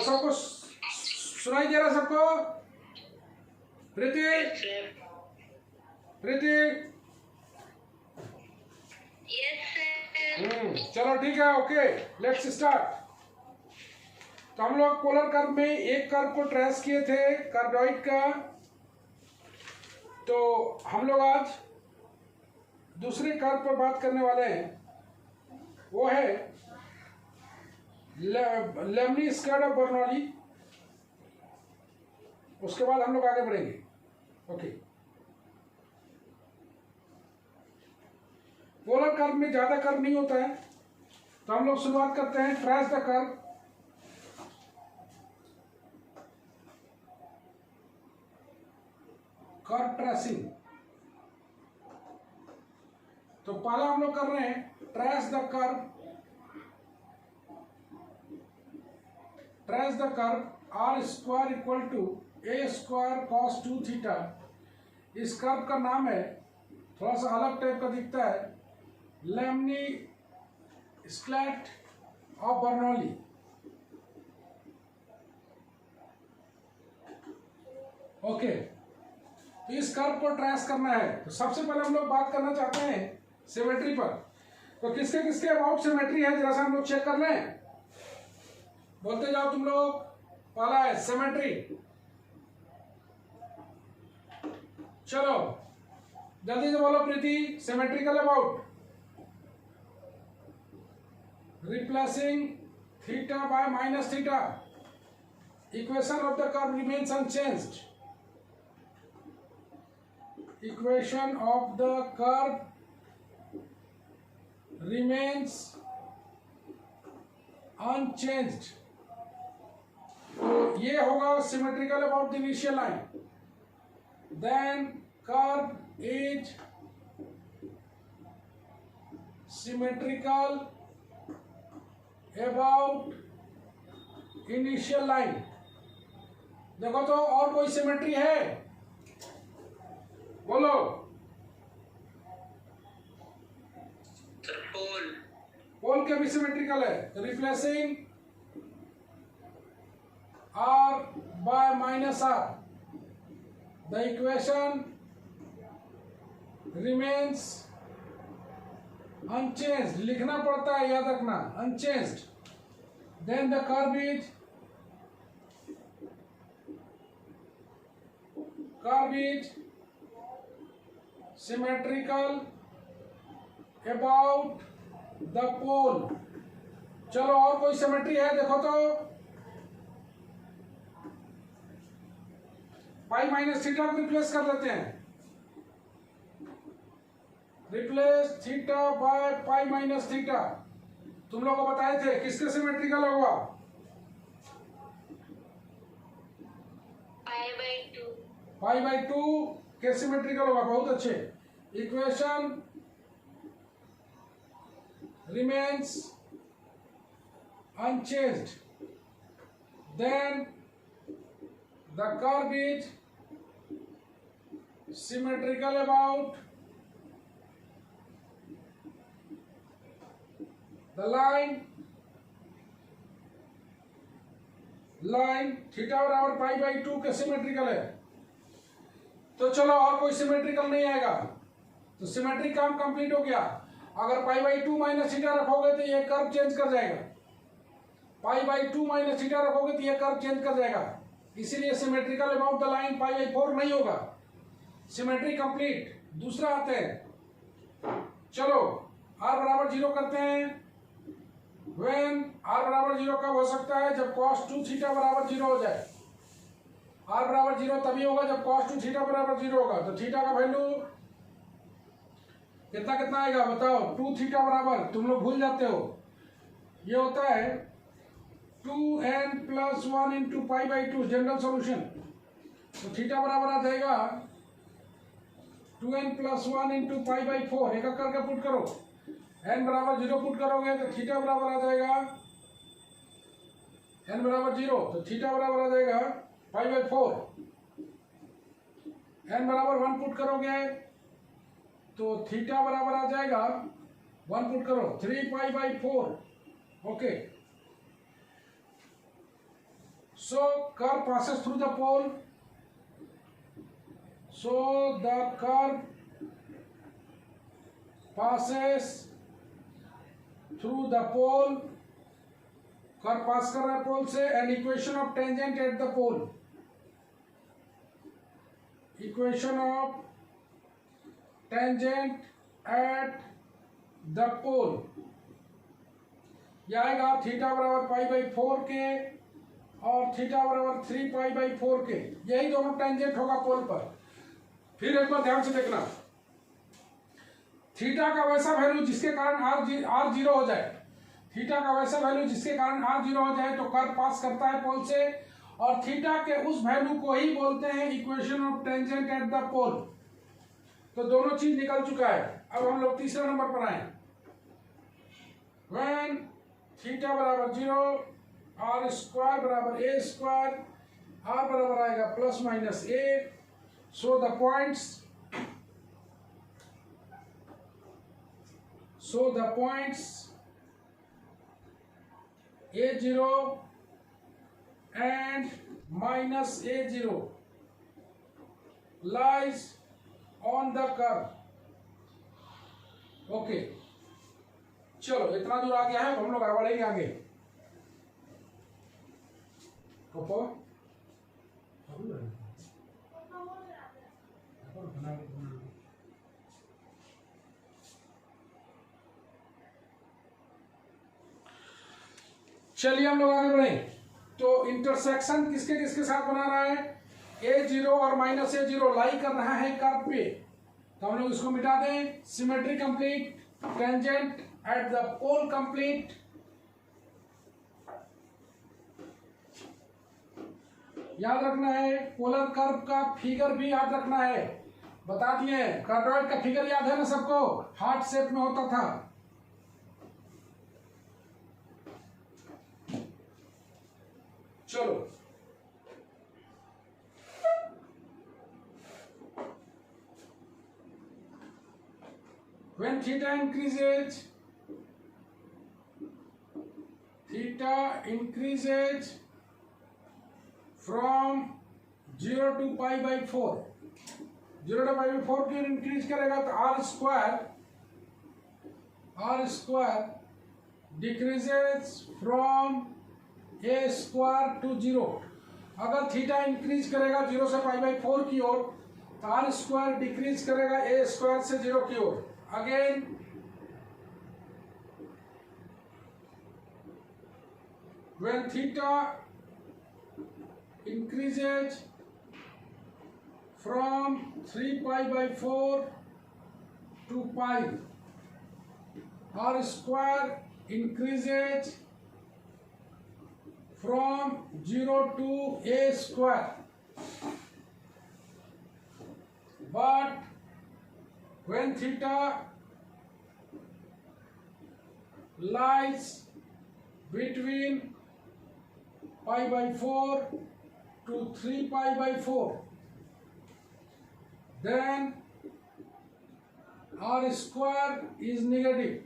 सबको सुनाई दे रहा सबको? प्रीति, प्रीति, चलो ठीक है, ओके, लेट्स स्टार्ट। तो हम लोग पोलर कर्व में एक कर्व को ट्रेस किए थे, कार्बोइड का। तो हम लोग आज दूसरे कर्व पर बात करने वाले हैं, वो है लेमनी स्क्वायर ऑफ बर्नौली। उसके बाद हम लोग आगे बढ़ेंगे। ओके, पोलर कर्व में ज्यादा कर्व नहीं होता है, तो हम लोग शुरुआत करते हैं trace the curve. Curve tracing. तो पहला हम लोग कर रहे हैं trace the curve. Trace the curve r square equal to a square cos 2 theta. इस कर्व का नाम है, थोड़ा सा अलग टाइप का दिखता है, लेमनी स्क्लैट ऑफ बर्नौली। ओके, तो इस कर्व को ट्रेस करना है। तो सबसे पहले हम लोग बात करना चाहते हैं सिमेट्री पर। तो किसके किसके अबाउट सिमेट्री है, जरा सा हम लोग चेक कर लें। बोलते जाओ तुम लोग। पहला है सिमेट्री। चलो जल्दी से बोलो Preeti. Symmetrical about replacing theta by minus theta, equation of the curve remains unchanged. Equation of the curve remains unchanged. तो ये होगा symmetrical about the initial line. Then curve is symmetrical about initial line. देखो तो और कोई symmetry है, बोलो। पोल के भी सिमेट्रिकल है। Replacing r by minus r, the equation remains unchanged। लिखना पड़ता है, याद रखना, unchanged। then the curve is symmetrical about the pole। चलो और कोई सिमेट्री है, देखो तो। पाई माइनस थीटा को रिप्लेस कर लेते हैं। Replace theta by pi minus theta. तुम लोग को बताए थे किसके सिमेट्रिकल होगा? पाई बाई टू के सिमेट्रिकल होगा। बहुत अच्छे। Equation remains unchanged. Then the curve is symmetrical about the line theta बराबर पाई बाई टू के सिमेट्रिकल है। तो चलो और कोई सिमेट्रिकल नहीं आएगा, तो सिमेट्री काम कंप्लीट हो गया। अगर पाई बाई टू माइनस थीटा रखोगे तो ये कर्व चेंज कर जाएगा। पाई बाई टू माइनस थीटा रखोगे तो ये कर्व चेंज कर जाएगा। इसीलिए symmetrical about the line pi by 4 नहीं होगा। Symmetry complete. दूसरा आते हैं, चलो r बराबर 0 करते हैं। व्हेन r बराबर 0 कब हो सकता है? जब cos 2 थीटा बराबर 0 हो जाए। r बराबर 0 तभी होगा जब cos 2 थीटा बराबर 0 होगा। तो थीटा का वैल्यू कितना कितना आएगा बताओ? 2 थीटा बराबर, तुम लोग भूल जाते हो, ये होता है 2n plus 1 into pi by to, general solution. तो थीटा बराबर आ जाएगा 2n plus 1 into pi by 4। एक करके पुट करो। n बराबर 0 पुट करोगे तो थीटा बराबर आ जाएगा n बराबर 0, तो थीटा बराबर आ जाएगा पाई बाई 4। n बराबर 1 पुट करोगे तो थीटा बराबर आ जाएगा 1 पुट करो 3 pi by 4। Okay, So curve passes through the pole. So the curve passes through the pole. Curve pass कर रहा है पोल से, and equation of tangent at the pole, equation of tangent at the pole यह आएगा theta बराबर pi by 4 के और theta बराबर 3 पाई बाई 4 के, यही दोनों टेंजेंट होगा पोल पर। फिर एक बार ध्यान से देखना, थीटा का वैसा वैल्यू जिसके कारण आर जीरो हो जाए, थीटा का वैसा वैल्यू जिसके कारण आर जीरो हो जाए तो कर्व पास करता है पोल से, और थीटा के उस वैल्यू को ही बोलते हैं equation of tangent at the pole. तो दोनों चीज निकल चुका है। अब हम लोग तीसरे नंबर पर आए, व्हेन थीटा बराबर 0 आर स्क्वायर बराबर ए स्क्वायर, आर बराबर आएगा plus minus A, so the points A0 and minus A0 lies on the curve. Okay, चलो इतना दूर आ गया है, हम लोग बढ़ेंगे आगे। चलिए हम लोग आगे बढ़े। तो इंटरसेक्शन किसके किसके साथ बना रहा है, A0 और माइनस A0 लाई कर रहा है कर्व पे, तो हम लोग इसको मिटा दें। Symmetry complete, tangent at the pole complete. याद रखना है पोलर कर्व का फिगर भी याद रखना है, बता दिए। कार्डोइड का फिगर याद है ना सबको, हार्ट शेप में होता था। चलो when theta increases from 0 to pi by 4, 0 to pi by 4 क्यों इंक्रीज करेगा, तो r square decreases from a square to 0। अगर थीटा इंक्रीज करेगा 0 से पाई बाई 4 की ओर, तो आर स्क्वायर डिक्रीज करेगा ए स्क्वायर से 0 की ओर। Again when theta increases from 3 pi by 4 to pi, r square increases from 0 to a square, but when theta lies between pi by 4 to 3 pi by 4, then r square is negative.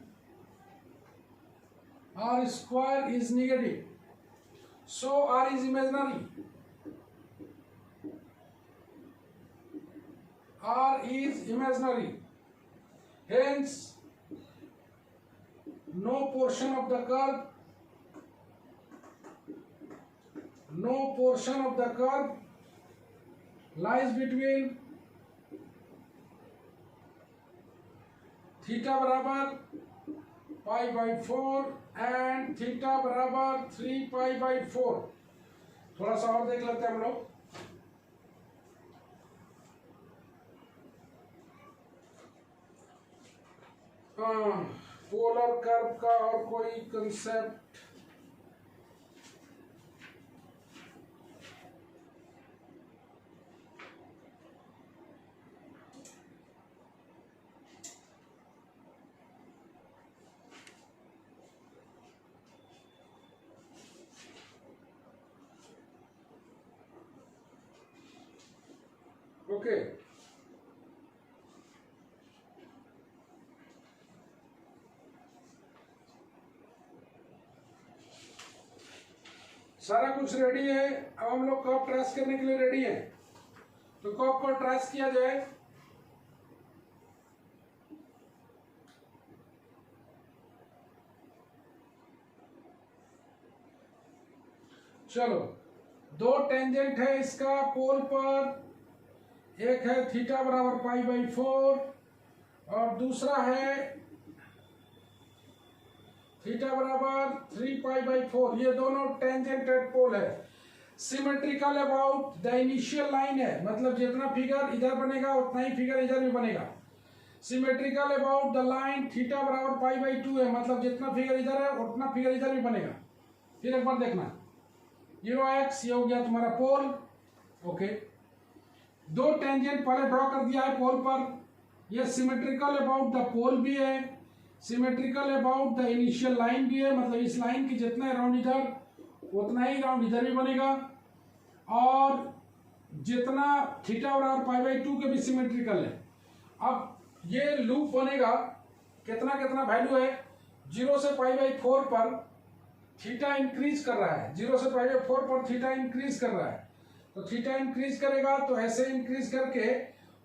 R square is negative, so r is imaginary. R is imaginary, hence no portion of the curve lies between theta बराबर pi by 4 and theta बराबर 3 pi by 4। थोड़ा सा और देख लेते हैं हम लोग। पोलर कर्व का और कोई कंसेप्ट, ओके सारा कुछ रेडी है। अब हम लोग कर्व ट्रेस करने के लिए रेडी है। तो कर्व को ट्रेस किया जाए। चलो, दो टेंजेंट है इसका पोल पर, एक है थीटा बराबर पाई बाई 4 और दूसरा है थीटा बराबर 3 पाई बाई 4। ये दोनों टेंजेंट एट पोल है। Symmetrical about the initial line है, मतलब जितना फिगर इधर बनेगा उतना ही फिगर इधर भी बनेगा। Symmetrical about the line theta बराबर पाई बाई 2 है, मतलब जितना फिगर इधर है उतना फिगर इधर भी बनेगा। फिर एक बार देखना, 0x ये हो गया तुम्हारा पोल। ओके, दो टेंजेंट पहले ड्रॉ कर दिया है पोल पर। ये सिमेट्रिकल अबाउट द पोल भी है, symmetrical about the initial line भी है, मतलब इस लाइन की जितना राउंड इधर उतना ही राउंड इधर भी बनेगा। और जितना थीटा बराबर पाई बाई 2 के भी सिमेट्रिकल है। अब ये लूप बनेगा, कितना कितना वैल्यू है, 0 से पाई बाई 4 पर थीटा इंक्रीज कर रहा है, 0 से पाई बाई 4 पर थीटा इंक्रीज कर रहा है। तो थीटा इंक्रीज करेगा तो ऐसे इंक्रीज करके,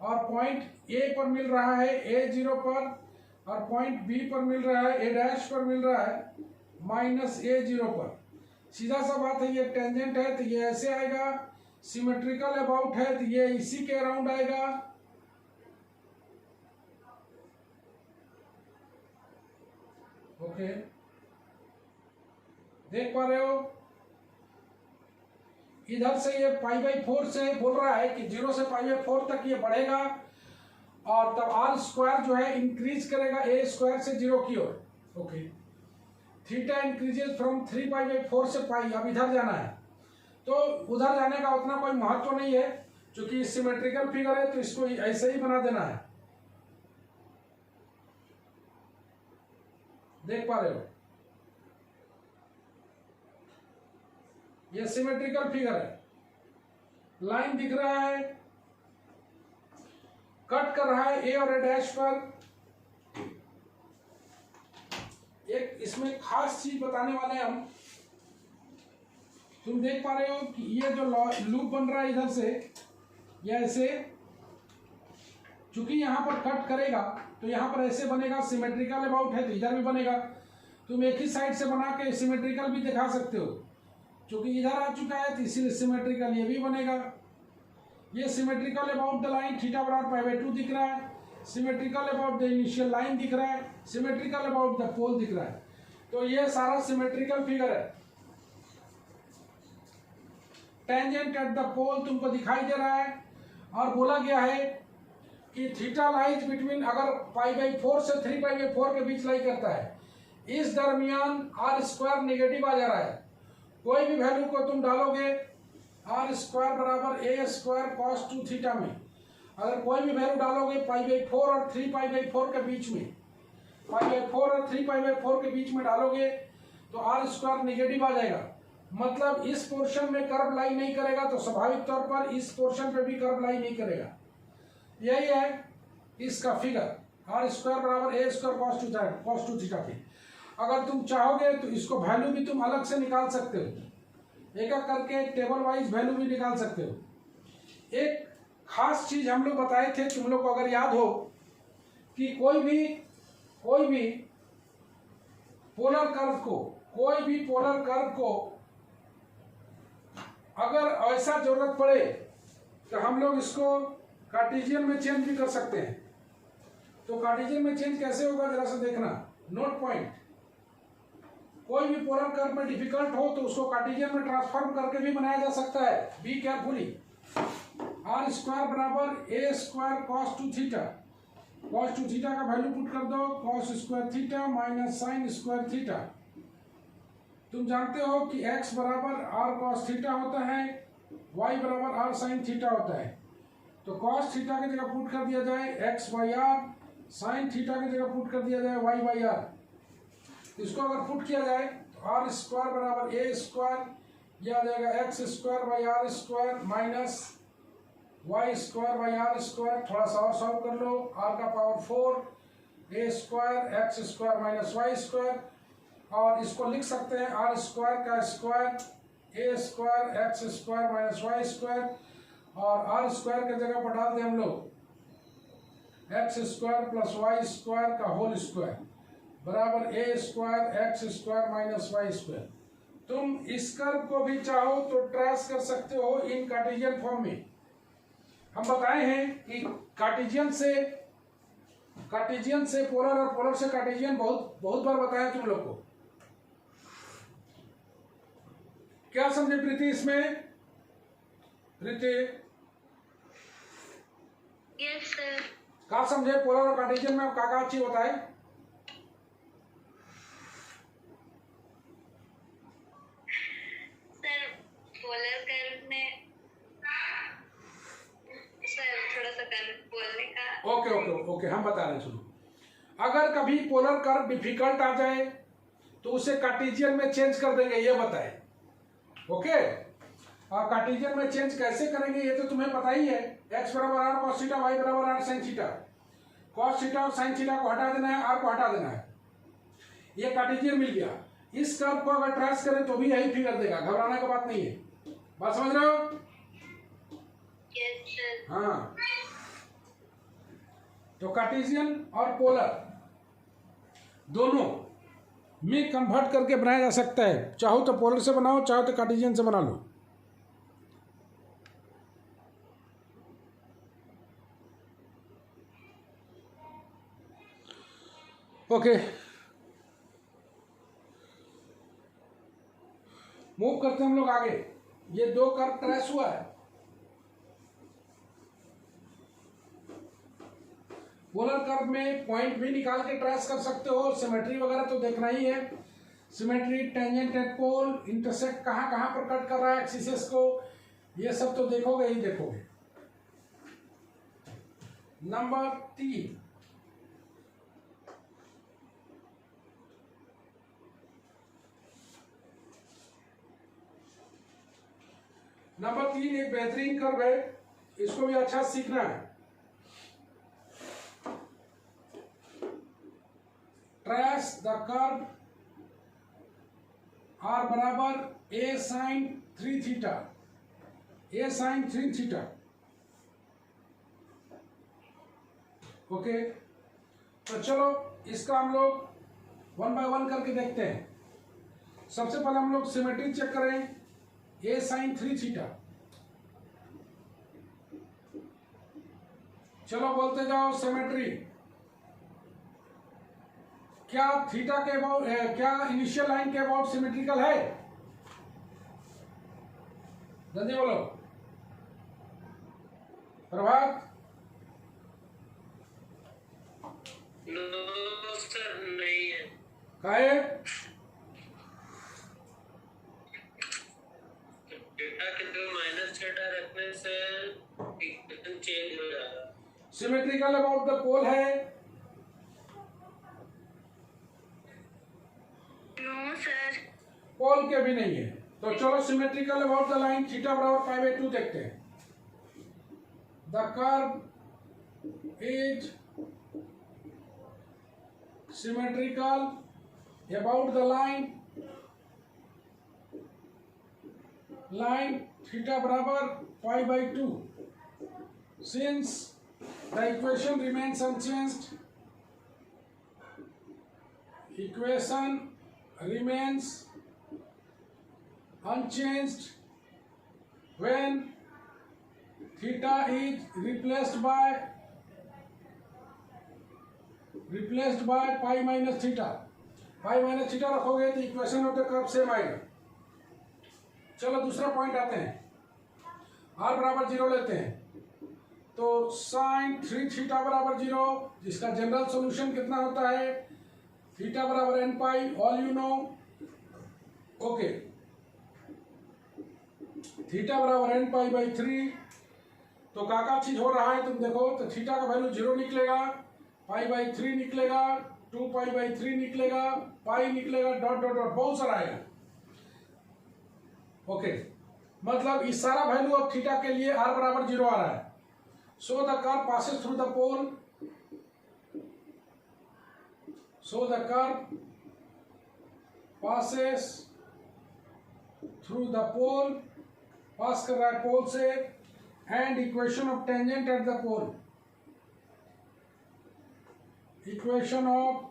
और पॉइंट ए पर मिल रहा है A0 पर, और पॉइंट बी पर मिल रहा है A' पर मिल रहा है -A0 पर। सीधा सा बात है, ये टेंजेंट है तो ये ऐसे आएगा। सिमेट्रिकल अबाउट है तो ये इसी के अराउंड आएगा। ओके, देख पा रहे हो, इधर से ये पाई बाई 4 से बोल रहा है कि 0 से पाई बाई 4 तक ये बढ़ेगा, और तब आर स्क्वायर जो है इंक्रीज करेगा ए स्क्वायर से 0 की ओर। Okay, theta increases from 3 pi by 4 से पाई। अब इधर जाना है तो उधर जाने का उतना कोई महत्व नहीं है, क्योंकि सिमेट्रिकल फिगर है तो इसको ऐसे ही बना देना है। देख पा रहे हो, ये सिमेट्रिकल फिगर है। लाइन दिख रहा है, कट कर रहा है ए और A' पर। एक इसमें खास चीज बताने वाले हैं हम। तुम देख पा रहे हो कि ये जो लूप बन रहा है इधर से, ये ऐसे, चूंकि यहां पर कट करेगा तो यहां पर ऐसे बनेगा। सिमेट्रिकल अबाउट है तो इधर भी बनेगा। तुम एक ही साइड से बना के सिमेट्रिकल भी दिखा सकते हो, क्योंकि इधर आ चुका है तो इसीलिए सिमेट्रिकल ये भी बनेगा। ये symmetrical about the line theta बराबर पाई बाई 2 दिख रहा है, symmetrical about the initial line दिख रहा है, सिमेट्रिकल अबाउट द पोल दिख रहा है। तो ये सारा सिमेट्रिकल फिगर है। टेंजेंट एट द पोल तुमको दिखाई दे रहा है, और बोला गया है कि थीटा लाइज बिटवीन, अगर पाई बाई 4 से 3 पाई बाई 4 के बीच लाई करता है, इस दरमियान आर स्क्वायर नेगेटिव आ जा रहा है। कोई भी वैल्यू को तुम डालोगे आर स्क्वायर बराबर ए स्क्वायर कॉस 2 थीटा में, अगर कोई भी वैल्यू डालोगे पाई बाई 4 और 3 पाई बाई 4 के बीच में, पाई बाई 4 और 3 पाई बाई 4 के बीच में डालोगे तो आर स्क्वायर नेगेटिव आ जाएगा। मतलब इस पोर्शन में कर्व लाई नहीं करेगा तो स्वाभाविक तौर पर इस पोर्शन पे भी कर्व लाई नहीं करेगा। यही है इसका फिगर, आर स्क्वायर बराबर ए स्क्वायर कॉस 2 थीटा की। अगर तुम चाहोगे तो इसको वैल्यू भी तुम अलग से निकाल सकते हो, एक एक करके टेबल वाइज वैल्यू भी निकाल सकते हो। एक खास चीज हम लोग बताए थे, तुम लोग को अगर याद हो, कि कोई भी पोलर कर्व को अगर ऐसा जरूरत पड़े तो हम लोग इसको कार्टेशियन में चेंज भी कर सकते हैं। तो कार्टेशियन में चेंज कैसे होगा जरा से देखना, नोट पॉइंट। कोई भी पोलर कर्व में डिफिकल्ट हो तो उसको कार्टेशियन में ट्रांसफॉर्म करके भी बनाया जा सकता है। Be carefully. आर स्क्वायर बराबर A square cos 2 theta, cos 2 theta का वैल्यू पुट कर दो, cos square theta minus sine square theta. तुम जानते हो कि x बराबर आर कॉस थीटा होता है, y बराबर आर साइन थीटा होता है। तो कॉस थीटा की जगह पुट कर दिया जाए x by r, sine theta की जगह पुट कर दिया जाए y बाई आर। इसको अगर पुट किया जाए तो आर स्क्वायर बराबर ए स्क्वायर, यह आ जाएगा X square by R square minus Y square by R square. थोड़ा सा और सॉल्व कर लो, आर का power 4, A square X square minus Y square, और इसको लिख सकते हैं आर स्क्वायर का square A square X square minus Y square, और आर स्क्वायर की जगह पर डाल दें हम लोग X square plus Y square का होल स्क्वायर बराबर A square X square minus Y square. तुम इस कर्व को भी चाहो तो ट्रेस कर सकते हो इन कार्टेशियन फॉर्म में। हम बताए हैं कि कार्टेशियन से पोलर और पोलर से कार्टेशियन बहुत बार बताया तुम लोग को। क्या समझे प्रीति इसमें? प्रीति यस सर। क्या समझे पोलर और कार्टेशियन में क्या अच्छी होता है? सर पोलर कर्व में सर थोड़ा सा कर्व बोलने का। ओके हम बता रहे हैं, सुनो। अगर कभी पोलर कर्व डिफिकल्ट आ जाए तो उसे कार्टेशियन में चेंज कर देंगे, ये बताए। ओके, और कार्टेशियन में चेंज कैसे करेंगे ये तो तुम्हें पता ही है। एक्स बराबर आर कॉस थीटा, वाई बराबर r sine theta. Cos theta और साइन थीटा को हटा देना है, आर को हटा देना है। ये कार्टेशियन मिल गया। इस कर्व को अगर ट्रेस करें तो भी यही फिगर देगा, घबराने की बात नहीं है। बात समझ रहे हो? Yes sir. हाँ, तो कार्टेशियन और पोलर दोनों में कन्वर्ट करके बनाया जा सकता है। चाहो तो पोलर से बनाओ, चाहो तो कार्टेशियन से बना लो। ओके, मूव करते हैं हम लोग आगे। ये दो कर्व ट्रेस हुआ है। पोलर कर्व में पॉइंट भी निकाल के ट्रेस कर सकते हो। सिमेट्री वगैरह तो देखना ही है। Symmetry, tangent at pole, intersect कहाँ कहाँ पर कट कर रहा है एक्सिस को, ये सब तो देखोगे ही देखोगे। नंबर 3, एक बेहतरीन कर्व है, इसको भी अच्छा सीखना है। ट्रेस द कर्व आर बराबर A sign 3 theta, A sign 3 theta. Okay, तो चलो इसका हम लोग 1 बाय 1 करके देखते हैं। सबसे पहले हम लोग सिमेट्री चेक करें। ए साइन 3 थीटा, चलो बोलते जाओ सिमेट्री। क्या थीटा के अबाउट, क्या इनिशियल लाइन के अबाउट सिमेट्रिकल है? जल्दी बोलो प्रभात। नो सर, नहीं है। काहे? थीटा के दो माइनस थीटा रखने से इक्वेशन चेंज हो जाएगा। सिमेट्रिकल अबाउट द पोल है? No sir. पोल के भी नहीं है। तो चलो symmetrical about the line theta बराबर पाई बाय 2 देखते हैं। The curve is symmetrical about the line theta बराबर pi by 2 since the equation remains unchanged, when theta is replaced by pi minus theta। Pi minus theta रखोगे तो equation of the curve same आएगा। चलो दूसरा point आते हैं। r बराबर 0 लेते हैं तो साइन 3 थीटा बराबर 0, जिसका जनरल सॉल्यूशन कितना होता है? थीटा बराबर n pi, all you know. Okay, theta बराबर n पाई बाई 3। तो काका चीज हो रहा है तुम देखो, तो थीटा का वैल्यू 0 निकलेगा, पाई बाई 3 निकलेगा, 2 पाई बाई 3 निकलेगा, पाई निकलेगा, डॉट डॉट डॉट बहुत सारा आएगा। ओके, मतलब इस सारा वैल्यू ऑफ थीटा के लिए r बराबर 0 आ रहा है। So the curve passes through the pole. So the curve passes through the pole, pass कर रहा है पोल से, and equation of tangent at the pole, equation of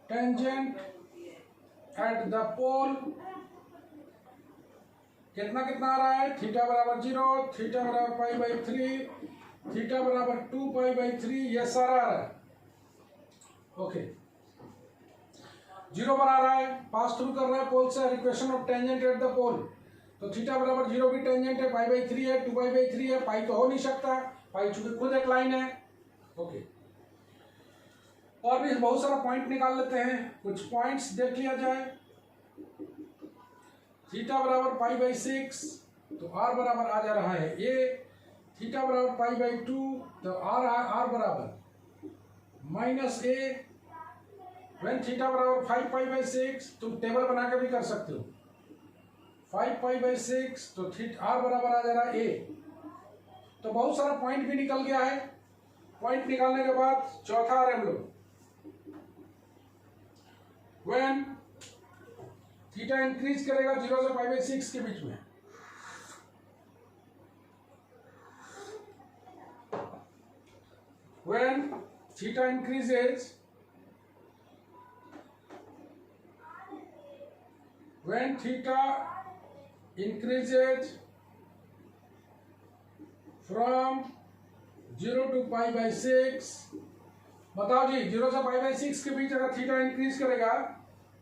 tangent at the pole कितना कितना आ रहा है, थीटा बराबर 0, थीटा बराबर पाई बाई 3, थीटा बराबर 2 पाई बाई 3, ये सारा आ रहा है। ओके, 0 पर आ रहा है, पास थ्रू कर रहा है पोल से, equation of tangent at the pole, तो थीटा बराबर 0 की टेंजेंट है, पाई बाई 3 है, 2 पाई बाई 3 है, पाई तो हो नहीं सकता, पाई चूंकि खुद एक लाइन है। ओके, और भी बहुत सारा पॉइंट निकाल लेते हैं, कुछ पॉइंट्स देख लिया जाए। थीटा बराबर पाई बाई 6, तो आर बराबर आ जा रहा है ए, थीटा बराबर पाई बाई 2, तो आर बराबर माइनस ए, व्हेन थीटा बराबर 5 पाई बाई 6, तुम टेबल बना के भी कर सकते हो, 5 पाई बाई 6, तो आर बराबर आ जा रहा है ए। तो बहुत सारा पॉइंट भी निकल गया है। पॉइंट निकालने के बाद चौथा आ रहे हम लोग, व्हेन थीटा इंक्रीज करेगा 0 से पाई बाई 6 के बीच में, when theta increases from 0 to pi by 6, बताओ जी 0 से पाई बाई 6 के बीच अगर थीटा इंक्रीज करेगा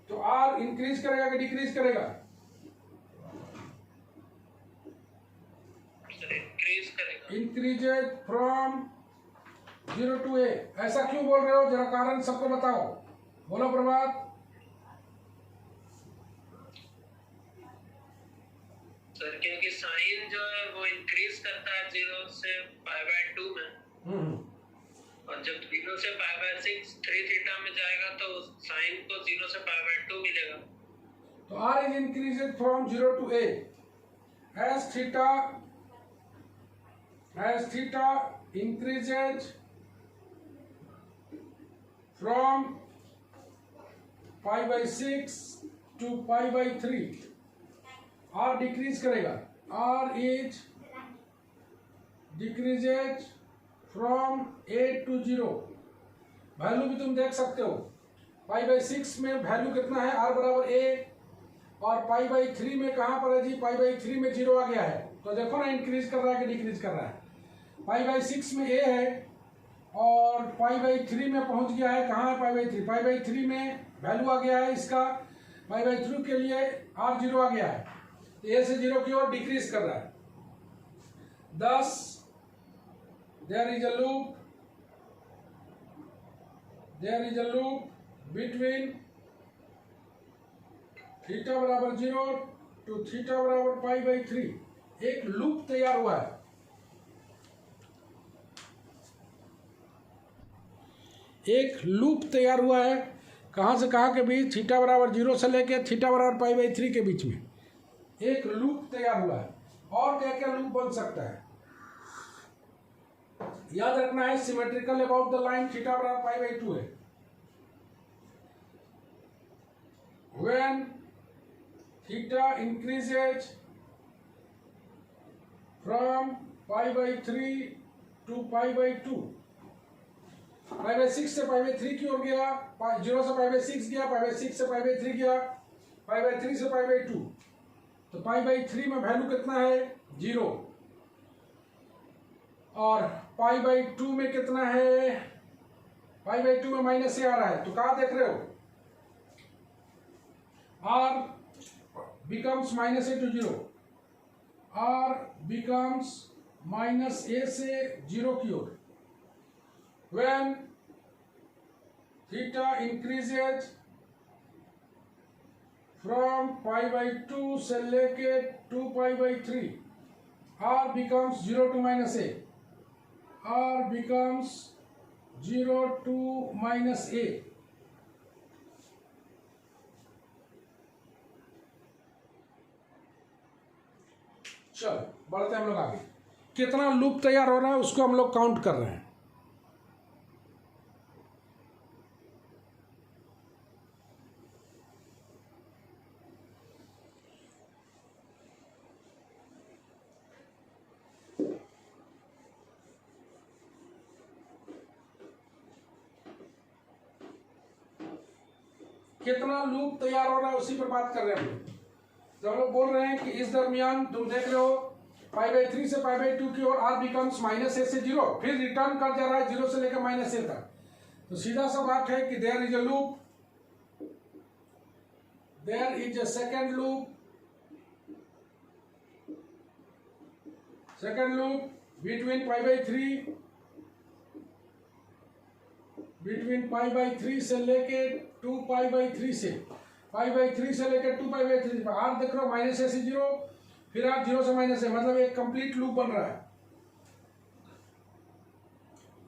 तो आर इंक्रीज करेगा कि डिक्रीज करेगा? Increases from 0 to a। ऐसा क्यों बोल रहे हो, जरा कारण सबको बताओ, बोलो प्रभात। सर क्योंकि साइन जो है वो इंक्रीज करता है 0 से पाई बाई 2 में, और जब 0 से पाई बाई 6 3 थीटा में जाएगा तो साइन को 0 से पाई बाई 2 मिलेगा। तो r is increased from 0 to a as theta increases from pi by 6 to pi by 3, r decrease करेगा, r is decreases from a to 0। Value भी तुम देख सकते हो, पाई बाई 6 में वैल्यू कितना है, r बराबर a, और पाई बाई 3 में कहाँ पर है जी, पाई बाई 3 में 0 आ गया है, तो देखो ना इंक्रीज कर रहा है कि डिक्रीज कर रहा है। पाई बाई 6 में a है और पाई बाई 3 में पहुंच गया है, कहाँ है पाई बाई 3, पाई बाई 3 में वैल्यू आ गया है इसका, पाई बाई 3 के लिए r 0 आ गया है, तो a से 0 की ओर डिक्रीज कर रहा है। Thus there is a loop between theta बराबर 0 to थीटा बराबर पाई बाई 3, एक लूप तैयार हुआ है। एक लूप तैयार हुआ है, कहाँ से कहाँ के बीच, थीटा बराबर 0 से लेके थीटा बराबर पाई बाई 3 के बीच में एक लूप तैयार हुआ है। और क्या क्या लूप बन सकता है, याद रखना है, symmetrical about the line theta बराबर पाई बाई 2 है। When theta increases from pi by 3 to pi by 2, pi by 6 से पाई बाई 3 की ओर गया, 0 से पाई बाई 6 गया, पाई बाई 6 से पाई बाई 3 गया, पाई बाई 3 से पाई बाई 2, तो पाई बाई 3 में वैल्यू कितना है, 0, और पाई बाई 2 में कितना है, पाई बाई 2 में माइनस से आ रहा है, तो कहाँ देख रहे हो, r becomes minus a to 0, r becomes minus a से 0 की ओर। When theta increases from pi by 2 से लेके 2 pi by 3, r becomes 0 to minus a, r becomes 0 to minus a। चलो बढ़ते हैं हम लोग आगे, कितना लूप तैयार हो रहा है उसको हम लोग काउंट कर रहे हैं। कितना लूप तैयार हो रहा है उसी पर बात कर रहे हैं हम लोग। जब हम लोग बोल रहे हैं कि इस दरमियान तुम देख रहे हो π/3 से π/2 की ओर r बिकम्स -a से 0, फिर रिटर्न कर जा रहा है 0 से लेकर -a तक। तो सीधा सा बात है कि there is a loop, there is a second loop between π/3 से लेके 2π/3 से π/3 से लेकर 2π/3 r देख रहे हो -a से 0, फिर r 0 से -a, मतलब एक कंप्लीट लूप बन रहा है।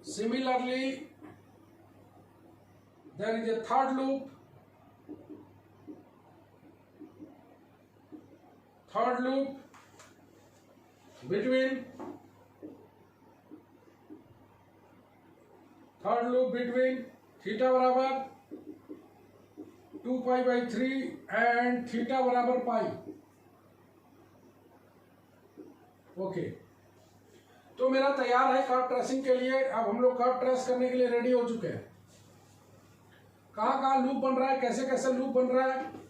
Similarly there is a third loop between theta बराबर 2π/3 एंड थीटा बराबर पाई। ओके, तो मेरा तैयार है कर्व ट्रेसिंग के लिए। अब हम लोग कर्व ट्रेस करने के लिए रेडी हो चुके हैं। कहाँ कहाँ लूप बन रहा है, कैसे कैसे लूप बन रहा है,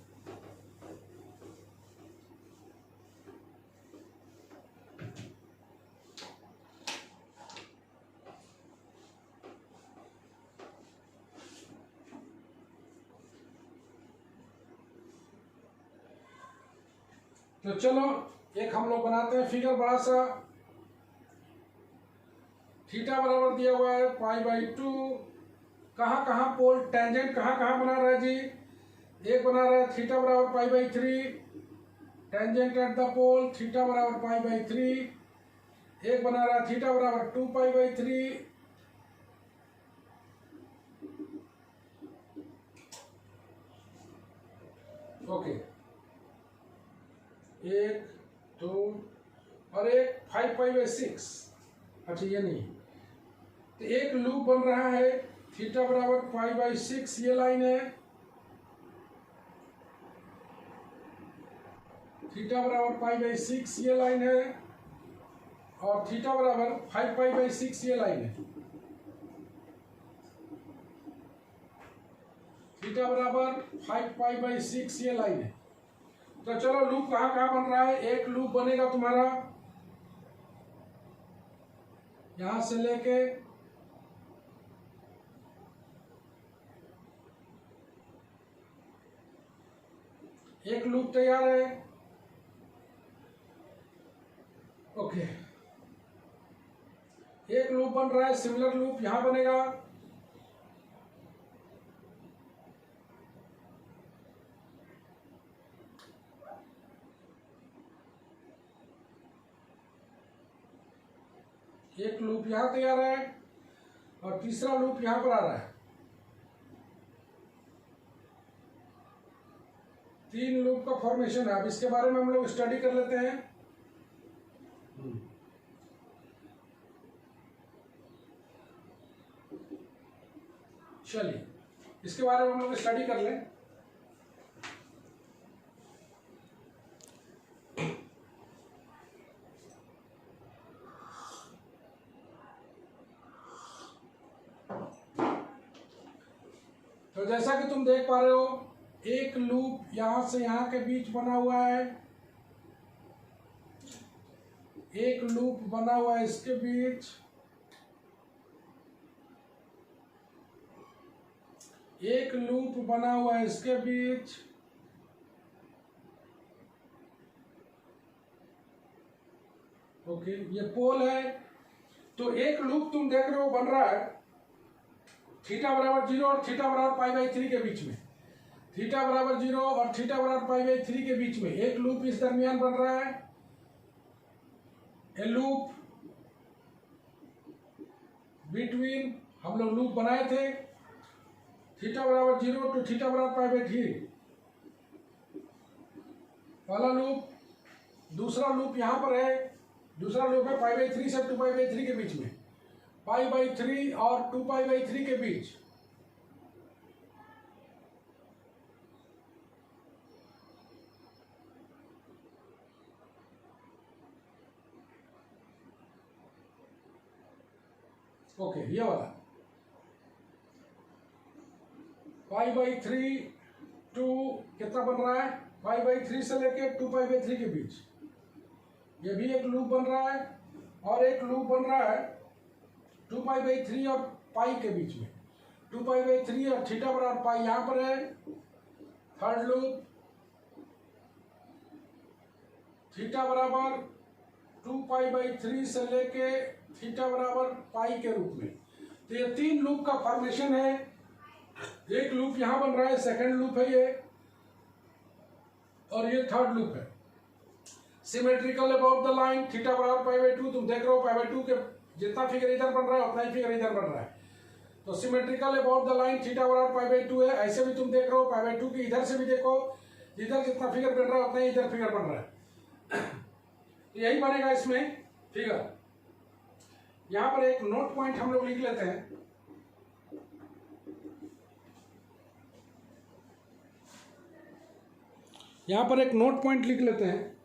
तो चलो एक हम लोग बनाते हैं फिगर बड़ा सा। थीटा बराबर दिया हुआ है π/2। कहाँ कहाँ पोल टेंजेंट कहाँ कहाँ बना रहा है जी? एक बना रहा है थीटा बराबर π/3, tangent at the pole theta बराबर π/3। एक बना रहा है थीटा बराबर 2π/3। ओके, एक दो और एक 5π/6। अच्छा ये नहीं, तो एक लूप बन रहा है थीटा बराबर π/6, ये लाइन है। थीटा बराबर π/6 ये लाइन है, और थीटा बराबर 5π/6 ये लाइन है। थीटा बराबर 5π/6 ये लाइन है। तो चलो लूप कहाँ कहाँ बन रहा है। एक लूप बनेगा तुम्हारा यहां से लेके एक लूप तैयार है। ओके, एक लूप बन रहा है, सिमिलर लूप यहां बनेगा। एक लूप यहां तैयार है और तीसरा लूप यहां पर आ रहा है। तीन लूप का फॉर्मेशन है। अब इसके बारे में हम लोग स्टडी कर लेते हैं। चलिए इसके बारे में हम लोग स्टडी कर लें। तो जैसा कि तुम देख पा रहे हो, एक लूप यहां से यहां के बीच बना हुआ है, एक लूप बना हुआ है इसके बीच, एक लूप बना हुआ है इसके बीच, ओके ये पोल है। तो एक लूप तुम देख रहे हो बन रहा है थीटा बराबर 0 और थीटा बराबर π/3 के बीच में। थीटा बराबर 0 और थीटा बराबर π/3 के बीच में एक लूप इस दरमियान बन रहा है। ए लूप बिटवीन, हम लोग लूप बनाए थे थीटा बराबर 0 टू थीटा बराबर π/3, पहला लूप। दूसरा लूप यहां पर है, दूसरा लूप है π/3 से 2π/3 के बीच में, π/3 और 2π/3 के बीच। ओके ये वाला π/3 टू कितना बन रहा है, पाई बाई 3 से लेके 2 पाई बाई 3 के बीच, ये भी एक लूप बन रहा है, और एक लूप बन रहा है 2 पाई बाई 3 और पाई के बीच में, 2 पाई बाई 3 और थीटा बराबर पाई यहाँ पर है। थर्ड लूप थीटा बराबर 2 पाई बाई 3 से लेके थीटा बराबर पाई के रूप में। तो ये 3 लूप का फॉर्मेशन है। एक लूप यहाँ बन रहा है, सेकंड लूप है ये, और ये थर्ड लूप है। Symmetrical about the line, theta बराबर पाई बाई 2, तुम देख रहे हो पाई बाई 2 के जितना फिगर इधर बन रहा है उतना ही फिगर इधर बन रहा है। तो symmetrical about the line theta बराबर पाई बाई 2 है। ऐसे भी तुम देख रहे हो पाई बाई 2 के इधर से भी देखो, इधर जितना फिगर बन रहा है उतना ही इधर फिगर बन रहा है। यही बनेगा इसमें फिगर। यहां पर एक नोट पॉइंट हम लोग लिख लेते हैं। यहां पर एक नोट पॉइंट लिख लेते हैं।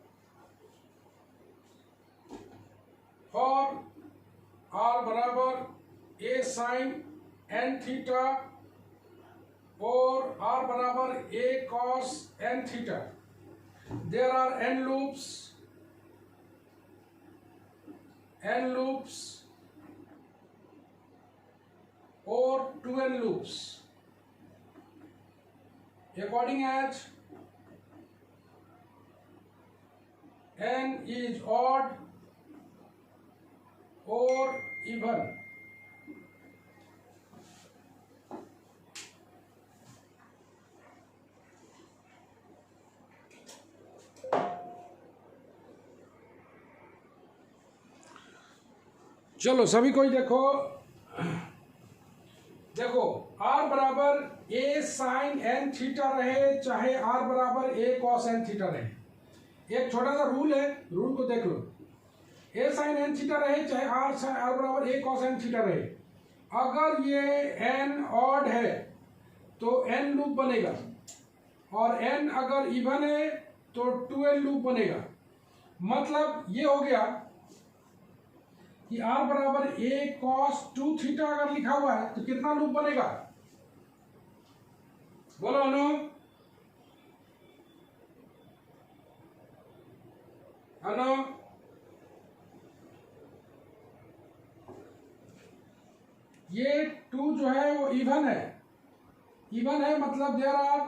फॉर आर बराबर ए साइन एन थीटा और आर बराबर A cos N theta, there are N loops or 2n loops according as n is odd or even. चलो सभी कोई देखो आर बराबर ए साइन एन थीटा रहे चाहे आर बराबर ए कॉस एन थीटा रहे, एक छोटा सा रूल है, रूल को देख लो। ए साइन एन थीटा रहे चाहे आर बराबर ए कॉस एन थीटा रहे, अगर ये एन ऑड है तो एन लूप बनेगा, और एन अगर इवन है तो 2n लूप बनेगा। मतलब ये हो गया कि आर बराबर ए कॉस 2 थीटा अगर लिखा हुआ है तो कितना लूप बनेगा, बोलो अनु। ये 2 जो है वो इवन है, मतलब there are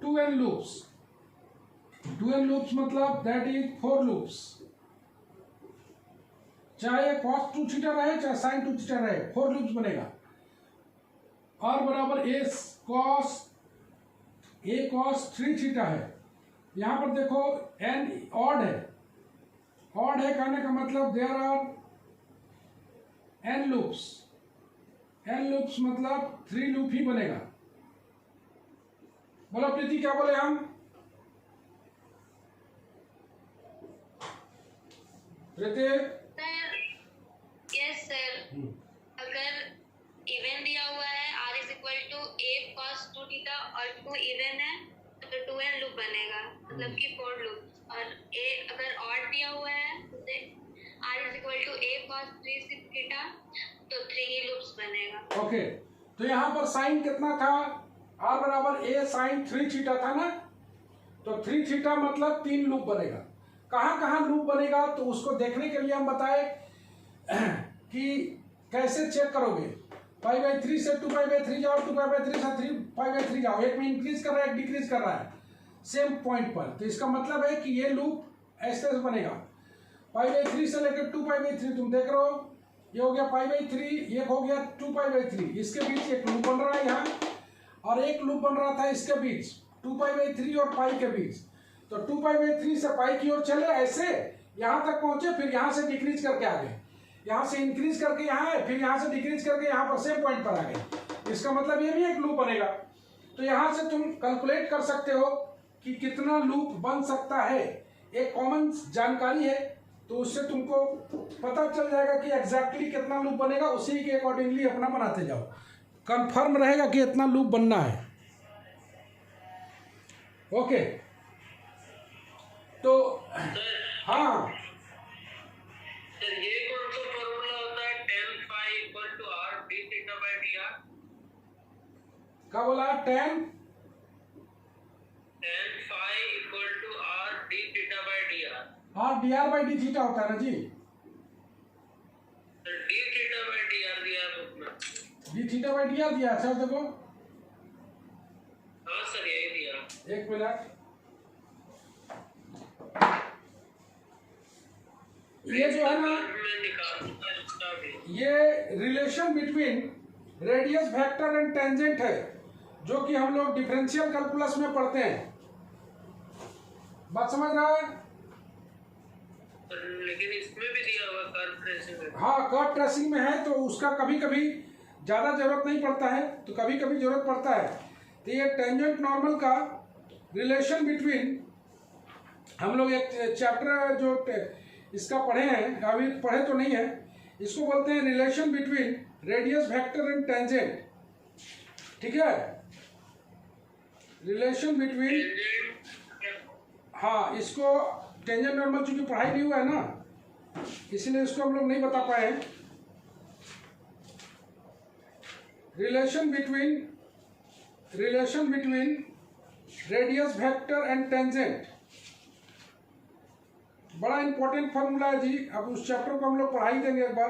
2n loops. 2n loops मतलब दैट इज 4 लूप्स, चाहे cos 2 थीटा रहे चाहे sin 2 थीटा रहे, 4 लूप्स बनेगा। और बराबर ए कॉस 3 थीटा है। यहां पर देखो n ऑड है कहने का मतलब देयर आर n लूप्स मतलब 3 लूप ही बनेगा। बोलो प्रीति क्या बोले हम, प्रीति? यस सर, अगर इवन दिया हुआ है r is equal to a cos 2 theta और 2 इवन है तो 2n लूप बनेगा, मतलब कि 4 लूप। और a अगर ऑड दिया हुआ है जैसे r is equal to a cos 3 theta तो 3 ही लूप्स बनेगा। ओके, तो यहाँ पर साइन कितना था, r बराबर a साइन 3 थीटा था ना, तो 3 थीटा मतलब 3 लूप बनेगा। कहाँ लूप बनेगा तो उसको देखने के लिए हम बताए कि कैसे चेक करोगे। पाई बाई 3 से 2 पाई बाई 3 जाओ, 2 पाई बाई 3 से 3 पाई बाई 3 जाओ, एक में इंक्रीज कर रहा है एक डिक्रीज कर रहा है सेम पॉइंट पर, तो इसका मतलब है कि ये लूप ऐसे बनेगा। पाई बाई 3 से लेकर 2 पाई बाई 3 तुम देख रहे हो, ये हो गया पाई बाई 3, ये हो गया 2 पाई बाई 3, इसके बीच एक लूप बन रहा है यहाँ, और एक लूप बन रहा था इसके बीच 2 पाई बाई 3 और पाई के बीच। तो 2 पाई बाई 3 से पाई की ओर चले ऐसे यहाँ तक पहुंचे, फिर यहाँ से डिक्रीज करके आ गए, यहाँ से इंक्रीज करके यहाँ है, फिर यहाँ से डिक्रीज करके यहाँ पर सेम पॉइंट पर आ गए। इसका मतलब ये भी एक लूप बनेगा। तो यहाँ से तुम कैलकुलेट कर सकते हो कि कितना लूप बन सकता है, एक कॉमन जानकारी है, तो उससे तुमको पता चल जाएगा कि एग्जैक्टली कितना लूप बनेगा, उसी के अकॉर्डिंगली अपना बनाते जाओ, कंफर्म रहेगा कि इतना लूप बनना है। ओके, तो हाँ सर ये कौन सा फॉर्मूला होता है, tan phi equal to r d theta by dr? क्या बोला, tan tan phi equal to r d theta by dr। और dr बाई डी थीटा होता है ना जी, तो d theta by dr दिया है उसमें। D theta by D are दिया। अच्छा देखो, हाँ सर यही दिया। एक मिनट, ये जो है ना, मैं निकालूंगा इसका भी। ये relation between radius vector and tangent है, जो कि हम लोग डिफरेंशियल कैलकुलस में पढ़ते हैं। बात समझ रहा है? लेकिन इसमें भी दिया हुआ कर्व ट्रेसिंग में। हाँ, कर्व ट्रेसिंग में है तो उसका कभी कभी ज़्यादा जरूरत नहीं पड़ता है, तो कभी कभी जरूरत पड़ता है। तो ये टेंजेंट नॉर्मल का रिलेशन बिटवीन, हम लोग एक चैप्टर जो इसका पढ़े हैं, अभी पढ़े तो नहीं है, इसको बोलते हैं relation between radius vector and tangent. ठीक है, रिलेशन बिटवीन, हाँ, इसको टेंजेंट नॉर्मल चूंकि पढ़ाई नहीं हुआ है ना, इसलिए इसको हम लोग नहीं बता पाए हैं। Relation between radius vector and tangent बड़ा इंपॉर्टेंट फॉर्मूला है जी। अब उस चैप्टर को हम लोग पढ़ाई देंगे एक बार।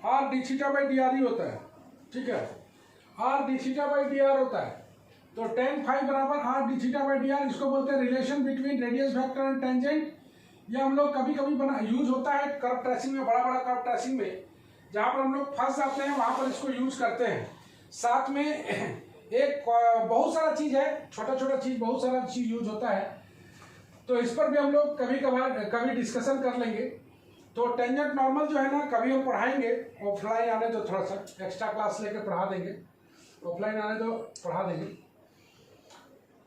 R D theta by D R ही होता है। ठीक है, R D theta by D R होता है। तो tan फाई बराबर R D theta by D R, इसको बोलते हैं relation between radius vector and tangent. ये हम लोग कभी कभी बना यूज होता है कर्व ट्रेसिंग में, बड़ा बड़ा कर्व ट्रेसिंग में, जहाँ पर हम लोग फंस जाते हैं वहाँ पर इसको यूज करते हैं। साथ में एक बहुत सारा चीज है, छोटा छोटा चीज, बहुत सारा चीज यूज होता है, तो इस पर भी हम लोग कभी डिस्कशन कर लेंगे। तो टेंजेंट नॉर्मल जो है ना, कभी हम पढ़ाएंगे, ऑफलाइन आने तो थोड़ा सा एक्स्ट्रा क्लास लेकर पढ़ा देंगे, ऑफलाइन आने तो पढ़ा देंगे।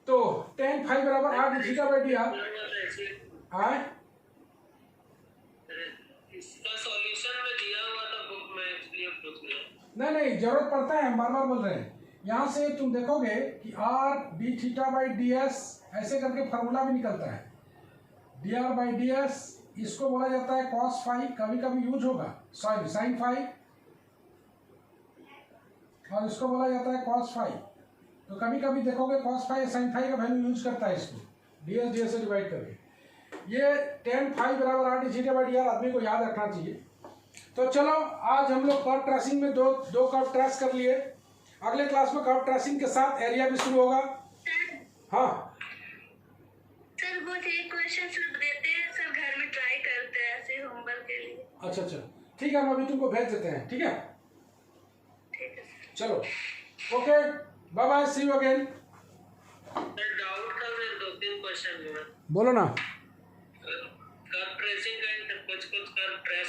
तो tan फाई बराबर R D theta by D are. इसका सॉल्यूशन में दिया हुआ था बुक में, इसलिए पूछ लिया। नहीं, जरूरत पड़ता है, हम बार बार बोल रहे हैं। यहाँ से तुम देखोगे कि are D theta by D S ऐसे करके फार्मूला भी निकलता है। D R by D S, इसको बोला जाता है कॉस फाई, कभी कभी यूज होगा, सॉरी साइन फाई, और इसको बोला जाता है कॉस फाई। तो कभी कभी देखोगे कॉस फाई साइन फाई का वैल्यू यूज करता है इसको, डी एस से डिवाइड करके। ये tan फाई बराबर R D theta by D are आदमी को याद रखना चाहिए। तो चलो, आज हम लोग कर्व ट्रेसिंग में दो कर्व ट्रेस कर लिए। अगले क्लास में कर्व ट्रेसिंग के साथ एरिया भी शुरू होगा। हाँ सर, वो एक क्वेश्चन देते हैं सर, घर में ट्राई करते हैं ऐसे होमवर्क के लिए। अच्छा, ठीक है, हम अभी तुमको भेज देते हैं। ठीक है, ठीक है, चलो, okay, bye bye, see you again. Sir doubt था, मैं 2-3 क्वेश्चन में बोलो ना। कर्व ट्रेसिंग का कुछ कर्व ट्रेस